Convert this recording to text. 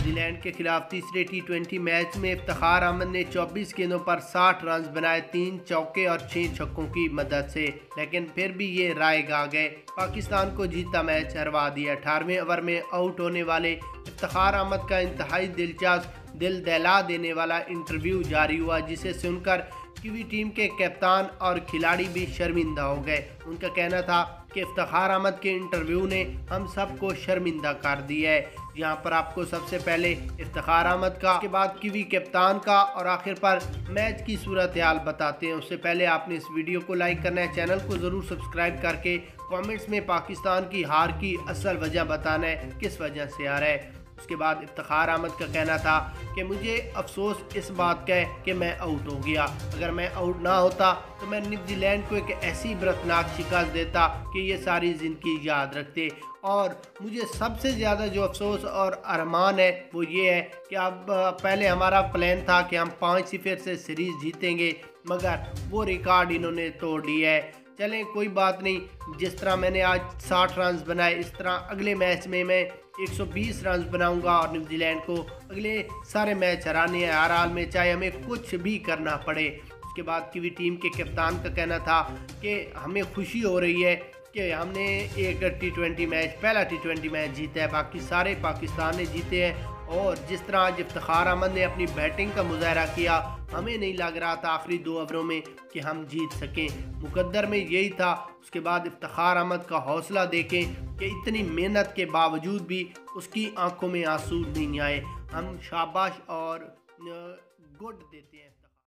New Zealand के खिलाफ तीसरे टी20 मैच में इफ्तिखार अहमद ने 24 गेंदों पर 60 रन बनाए, 3 चौके और 6 छक्कों की मदद से, लेकिन फिर भी ये राय आ गए। पाकिस्तान को जीता मैच हरवा दिया। 18वें ओवर में आउट होने वाले इफ्तिखार अहमद का इंतहाई दिलचस्प, दिल दहला देने वाला इंटरव्यू जारी हुआ, जिसे सुनकर कीवी टीम के कप्तान और खिलाड़ी भी शर्मिंदा हो गए। उनका कहना था कि इफ्तिखार अहमद के इंटरव्यू ने हम सबको शर्मिंदा कर दिया है। यहाँ पर आपको सबसे पहले इफ्तिखार अहमद का, उसके बाद कीवी कप्तान का और आखिर पर मैच की सूरत हाल बताते हैं। उससे पहले आपने इस वीडियो को लाइक करना है, चैनल को ज़रूर सब्सक्राइब करके कमेंट्स में पाकिस्तान की हार की असल वजह बताना है, किस वजह से हार है। उसके बाद इफ्तिखार अहमद का कहना था कि मुझे अफसोस इस बात का है कि मैं आउट हो गया। अगर मैं आउट ना होता तो मैं न्यूजीलैंड को एक ऐसी इबरतनाक शिकस्त देता कि ये सारी ज़िंदगी याद रखते। और मुझे सबसे ज़्यादा जो अफसोस और अरमान है वो ये है कि अब पहले हमारा प्लान था कि हम 5-0 से सीरीज़ जीतेंगे, मगर वो रिकॉर्ड इन्होंने तोड़ दिया है। चलें कोई बात नहीं, जिस तरह मैंने आज 60 रन बनाए, इस तरह अगले मैच में मैं 120 रन बनाऊंगा और न्यूजीलैंड को अगले सारे मैच हराने हैं, हर हाल में, चाहे हमें कुछ भी करना पड़े। उसके बाद कीवी टीम के कप्तान का कहना था कि हमें खुशी हो रही है कि हमने एक टी20 मैच, पहला टी20 मैच जीता है, बाकी सारे पाकिस्तान ने जीते हैं। और जिस तरह आज इफ्तिखार अहमद ने अपनी बैटिंग का मुजाहरा किया, हमें नहीं लग रहा था आखिरी 2 ओवरों में कि हम जीत सकें। मुकद्दर में यही था। उसके बाद इफ्तिखार अहमद का हौसला देखें कि इतनी मेहनत के बावजूद भी उसकी आंखों में आंसू नहीं आए। हम शाबाश और गुड देते हैं।